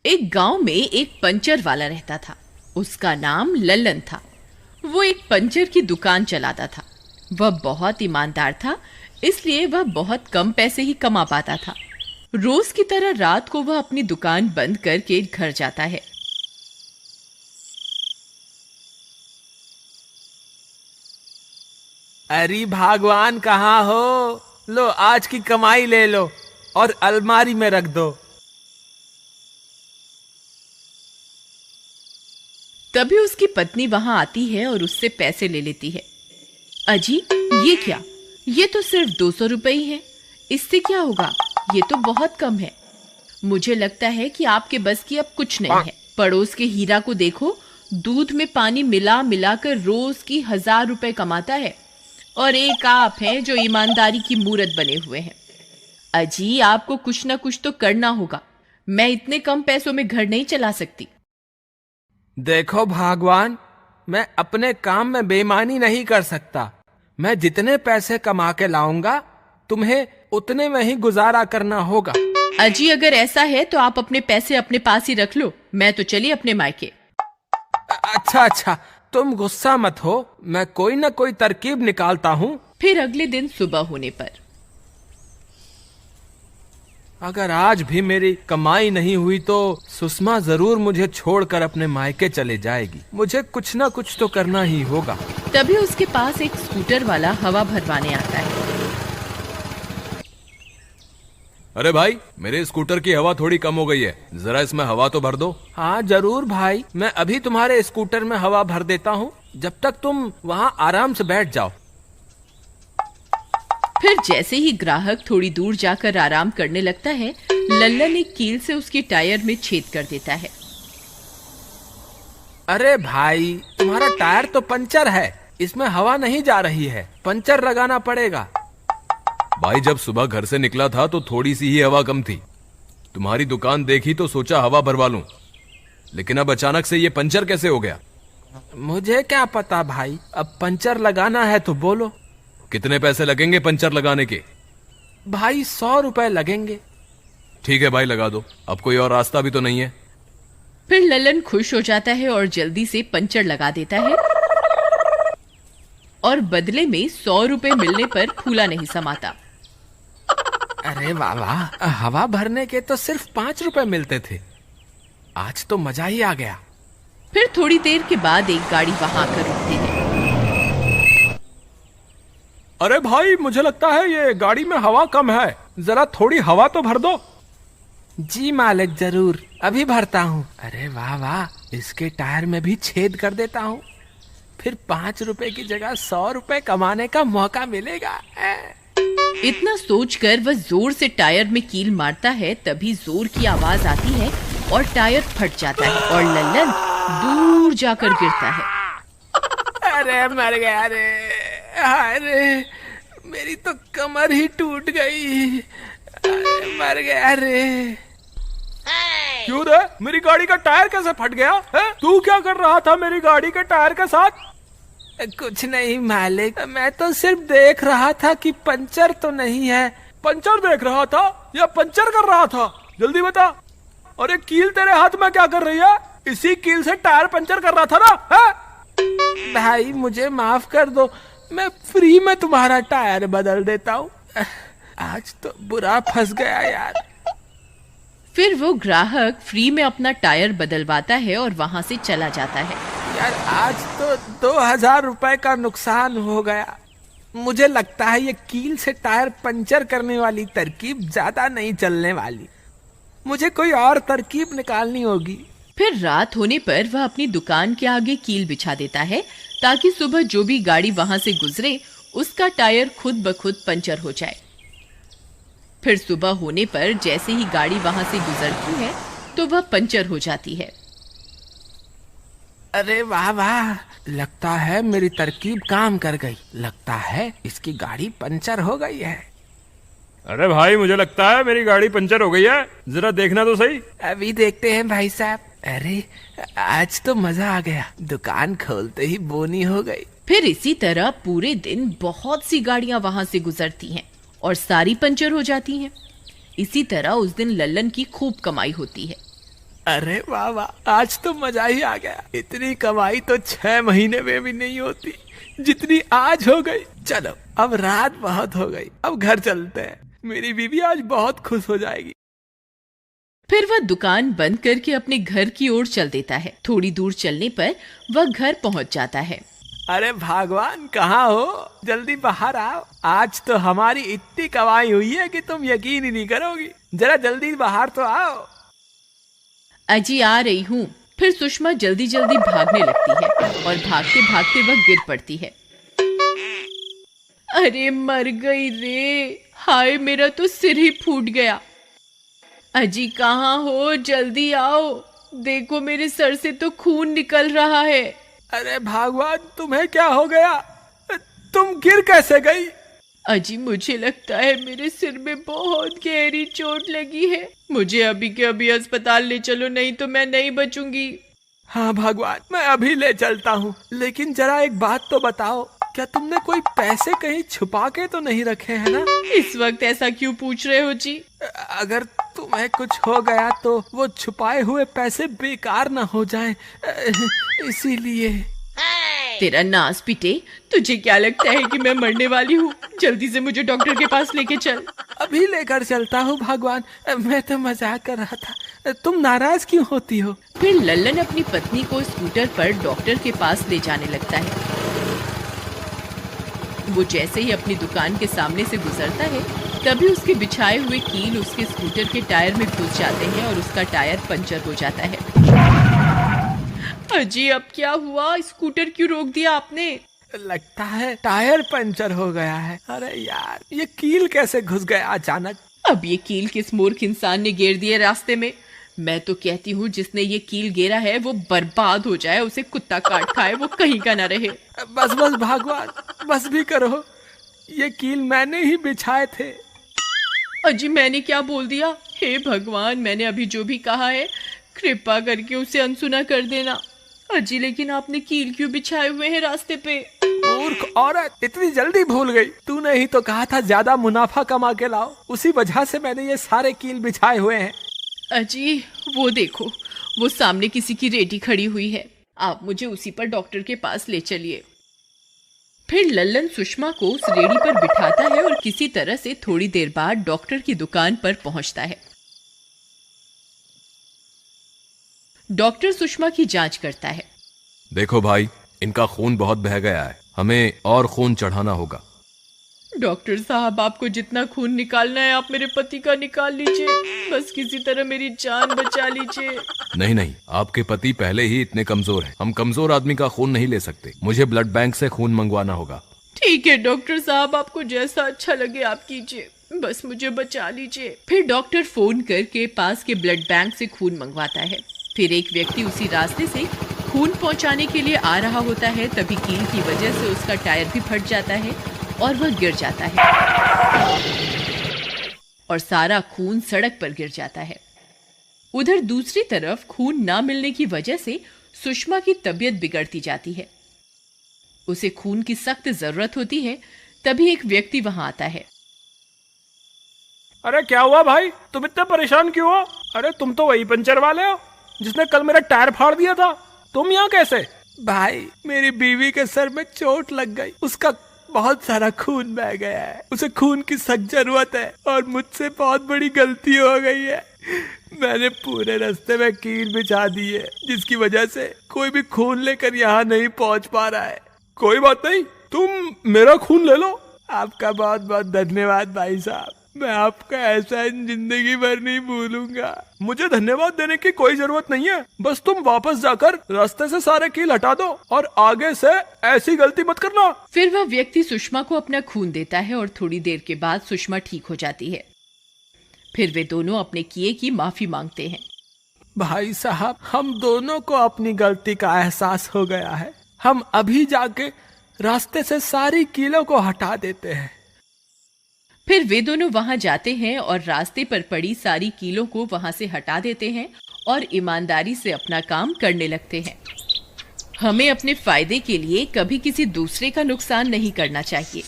एक गांव में एक पंचर वाला रहता था। उसका नाम लल्लन था। वो एक पंचर की दुकान चलाता था। वह बहुत ईमानदार था, इसलिए वह बहुत कम पैसे ही कमा पाता था। रोज की तरह रात को वह अपनी दुकान बंद करके घर जाता है। अरे भगवान कहाँ हो? लो आज की कमाई ले लो और अलमारी में रख दो। तभी उसकी पत्नी वहां आती है और उससे पैसे ले लेती है। अजी, ये क्या? ये तो सिर्फ 200 रुपए ही है। इससे क्या होगा? ये तो बहुत कम है। मुझे लगता है कि आपके बस की अब कुछ नहीं है। पड़ोस के हीरा को देखो, दूध में पानी मिला मिला कर रोज की 1000 रुपए कमाता है, और एक आप हैं जो ईमानदारी की मूरत बने हुए हैं। अजी, आपको कुछ ना कुछ तो करना होगा। मैं इतने कम पैसों में घर नहीं चला सकती। देखो भगवान, मैं अपने काम में बेईमानी नहीं कर सकता। मैं जितने पैसे कमा के लाऊंगा, तुम्हें उतने में ही गुजारा करना होगा। अजी, अगर ऐसा है तो आप अपने पैसे अपने पास ही रख लो। मैं तो चली अपने मायके। अच्छा, तुम गुस्सा मत हो, मैं कोई ना कोई तरकीब निकालता हूँ। फिर अगले दिन सुबह होने पर अगर आज भी मेरी कमाई नहीं हुई तो सुषमा जरूर मुझे छोड़कर अपने मायके चले जाएगी। मुझे कुछ ना कुछ तो करना ही होगा। तभी उसके पास एक स्कूटर वाला हवा भरवाने आता है। अरे भाई, मेरे स्कूटर की हवा थोड़ी कम हो गई है, जरा इसमें हवा तो भर दो। हाँ जरूर भाई, मैं अभी तुम्हारे स्कूटर में हवा भर देता हूँ, जब तक तुम वहाँ आराम से बैठ जाओ। फिर जैसे ही ग्राहक थोड़ी दूर जाकर आराम करने लगता है, लल्लन एक कील से उसके टायर में छेद कर देता है। अरे भाई, तुम्हारा टायर तो पंचर है, इसमें हवा नहीं जा रही है, पंचर लगाना पड़ेगा। भाई, जब सुबह घर से निकला था तो थोड़ी सी ही हवा कम थी। तुम्हारी दुकान देखी तो सोचा हवा भरवा लूं, लेकिन अब अचानक से ये पंचर कैसे हो गया? मुझे क्या पता भाई, अब पंचर लगाना है तो बोलो। कितने पैसे लगेंगे पंचर लगाने के? भाई 100 रुपए लगेंगे। ठीक है भाई, लगा दो। अब कोई और रास्ता भी तो नहीं है। फिर लल्लन खुश हो जाता है और जल्दी से पंचर लगा देता है, और बदले में 100 रुपए मिलने पर फूला नहीं समाता। अरे वाह वाह, हवा भरने के तो सिर्फ 5 रुपए मिलते थे। आज तो मजा ही आ गया। फिर थोड़ी देर के बाद एक गाड़ी वहां आकर रुकती है। अरे भाई, मुझे लगता है ये गाड़ी में हवा कम है, जरा थोड़ी हवा तो भर दो। जी मालिक, जरूर, अभी भरता हूँ। अरे वाह वाह, इसके टायर में भी छेद कर देता हूँ, फिर 5 रुपए की जगह 100 रुपए कमाने का मौका मिलेगा। इतना सोचकर वह जोर से टायर में कील मारता है। तभी जोर की आवाज आती है और टायर फट जाता है और लल्लन दूर जाकर गिरता है। अरे मर गया रे, अरे मेरी तो कमर ही टूट गई। अरे मर गया रे। क्यों रे, मेरी गाड़ी का टायर कैसे फट गया है? तू क्या कर रहा था मेरी गाड़ी के टायर के साथ? कुछ नहीं मालिक, मैं तो सिर्फ देख रहा था कि पंचर तो नहीं है। पंचर देख रहा था या पंचर कर रहा था? जल्दी बता। अरे कील तेरे हाथ में क्या कर रही है? इसी कील से टायर पंचर कर रहा था ना? है? भाई मुझे माफ कर दो, मैं फ्री में तुम्हारा टायर बदल देता हूँ। आज तो बुरा फंस गया यार। फिर वो ग्राहक फ्री में अपना टायर बदलवाता है और वहां से चला जाता है। यार आज तो 2000 रुपए का नुकसान हो गया। मुझे लगता है ये कील से टायर पंचर करने वाली तरकीब ज्यादा नहीं चलने वाली। मुझे कोई और तरकीब निकालनी होगी। फिर रात होने पर वह अपनी दुकान के आगे कील बिछा देता है, ताकि सुबह जो भी गाड़ी वहां से गुजरे उसका टायर खुद ब खुद पंचर हो जाए। फिर सुबह होने पर जैसे ही गाड़ी वहां से गुजरती है तो वह पंचर हो जाती है। अरे वाह वाह, लगता है मेरी तरकीब काम कर गई। लगता है इसकी गाड़ी पंचर हो गई है। अरे भाई, मुझे लगता है मेरी गाड़ी पंचर हो गई है, जरा देखना तो सही। अभी देखते हैं भाई साहब। अरे आज तो मजा आ गया, दुकान खोलते ही बोनी हो गई। फिर इसी तरह पूरे दिन बहुत सी गाड़ियां वहां से गुजरती हैं और सारी पंचर हो जाती हैं। इसी तरह उस दिन लल्लन की खूब कमाई होती है। अरे वाह वाह, आज तो मजा ही आ गया। इतनी कमाई तो 6 महीने में भी नहीं होती जितनी आज हो गई। चलो अब रात बहुत हो गई, अब घर चलते हैं। मेरी बीवी आज बहुत खुश हो जाएगी। फिर वह दुकान बंद करके अपने घर की ओर चल देता है। थोड़ी दूर चलने पर वह घर पहुंच जाता है। अरे भगवान, कहाँ हो? जल्दी बाहर आओ। आज तो हमारी इतनी कमाई हुई है कि तुम यकीन ही नहीं करोगी। जरा जल्दी बाहर तो आओ। अजी आ रही हूँ। फिर सुषमा जल्दी जल्दी भागने लगती है और भागते भागते वह गिर पड़ती है। अरे मर गई रे, हाय मेरा तो सिर ही फूट गया। अजी कहाँ हो? जल्दी आओ, देखो मेरे सर से तो खून निकल रहा है। अरे भगवान, तुम्हें क्या हो गया? तुम गिर कैसे गई? अजी मुझे लगता है मेरे सिर में बहुत गहरी चोट लगी है। मुझे अभी के अभी अस्पताल ले चलो, नहीं तो मैं नहीं बचूंगी। हाँ भगवान, मैं अभी ले चलता हूँ। लेकिन जरा एक बात तो बताओ, क्या तुमने कोई पैसे कहीं छुपा के तो नहीं रखे हैं ना? इस वक्त ऐसा क्यों पूछ रहे हो जी? अगर तुम्हें कुछ हो गया तो वो छुपाए हुए पैसे बेकार ना हो जाएं, इसीलिए। तेरा नास पिटे, तुझे क्या लगता है कि मैं मरने वाली हूँ? जल्दी से मुझे डॉक्टर के पास लेके चल। अभी लेकर चलता हूँ भगवान, मैं तो मजाक कर रहा था। तुम नाराज क्यों होती हो? फिर लल्लन अपनी पत्नी को स्कूटर पर डॉक्टर के पास ले जाने लगता है। वो जैसे ही अपनी दुकान के सामने से गुजरता है, तभी उसके बिछाए हुए कील उसके स्कूटर के टायर में घुस जाते हैं और उसका टायर पंचर हो जाता है। अजी अब क्या हुआ? स्कूटर क्यों रोक दिया आपने? लगता है टायर पंचर हो गया है। अरे यार, ये कील कैसे घुस गया अचानक? अब ये कील किस मूर्ख इंसान ने घेर दिया रास्ते में? मैं तो कहती हूँ जिसने ये कील घेरा है वो बर्बाद हो जाए, उसे कुत्ता काट खाए, वो कहीं का ना रहे। बस बस भगवान, बस भी करो। ये कील मैंने ही बिछाए थे। अजी मैंने क्या बोल दिया? हे भगवान, मैंने अभी जो भी कहा है कृपा करके उसे अनसुना कर देना। अजी लेकिन आपने कील क्यों बिछाए हुए हैं रास्ते पे? मूर्ख औरत, इतनी जल्दी भूल गई। तूने ही तो कहा था ज्यादा मुनाफा कमा के लाओ, उसी वजह से मैंने ये सारे कील बिछाए हुए हैं। अजी वो देखो, वो सामने किसी की रेडी खड़ी हुई है। आप मुझे उसी पर डॉक्टर के पास ले चलिए। फिर लल्लन सुषमा को उस रेडी पर बिठाता है और किसी तरह से थोड़ी देर बाद डॉक्टर की दुकान पर पहुंचता है। डॉक्टर सुषमा की जांच करता है। देखो भाई, इनका खून बहुत बह गया है, हमें और खून चढ़ाना होगा। डॉक्टर साहब, आपको जितना खून निकालना है आप मेरे पति का निकाल लीजिए, बस किसी तरह मेरी जान बचा लीजिए। नहीं नहीं, आपके पति पहले ही इतने कमजोर हैं, हम कमजोर आदमी का खून नहीं ले सकते। मुझे ब्लड बैंक से खून मंगवाना होगा। ठीक है डॉक्टर साहब, आपको जैसा अच्छा लगे आप कीजिए, बस मुझे बचा लीजिए। फिर डॉक्टर फोन करके पास के ब्लड बैंक से खून मंगवाता है। फिर एक व्यक्ति उसी रास्ते से खून पहुंचाने के लिए आ रहा होता है, तभी कील की वजह से उसका टायर भी फट जाता है और वह गिर जाता है और सारा खून सड़क पर गिर जाता है। उधर दूसरी तरफ खून ना मिलने की वजह से सुषमा की तबीयत बिगड़ती जाती है। उसे खून की सख्त जरूरत होती है, तभी एक व्यक्ति वहां आता है। अरे क्या हुआ भाई, तुम इतने परेशान क्यों हो? अरे तुम तो वही पंचर वाले हो जिसने कल मेरा टायर फाड़ दिया था। तुम यहाँ कैसे? भाई, मेरी बीवी के सर में चोट लग गई, उसका बहुत सारा खून बह गया है, उसे खून की सख्त जरूरत है और मुझसे बहुत बड़ी गलती हो गई है। मैंने पूरे रास्ते में कील बिछा दी है, जिसकी वजह से कोई भी खून लेकर यहाँ नहीं पहुँच पा रहा है। कोई बात नहीं, तुम मेरा खून ले लो। आपका बहुत बहुत धन्यवाद भाई साहब, मैं आपका एहसान जिंदगी भर नहीं भूलूंगा। मुझे धन्यवाद देने की कोई जरूरत नहीं है, बस तुम वापस जाकर रास्ते से सारे कील हटा दो और आगे से ऐसी गलती मत करना। फिर वह व्यक्ति सुषमा को अपना खून देता है और थोड़ी देर के बाद सुषमा ठीक हो जाती है। फिर वे दोनों अपने किए की माफी मांगते हैं। भाई साहब, हम दोनों को अपनी गलती का एहसास हो गया है, हम अभी जाके रास्ते से सारी कीलों को हटा देते हैं। फिर वे दोनों वहां जाते हैं और रास्ते पर पड़ी सारी कीलों को वहां से हटा देते हैं और ईमानदारी से अपना काम करने लगते हैं। हमें अपने फायदे के लिए कभी किसी दूसरे का नुकसान नहीं करना चाहिए।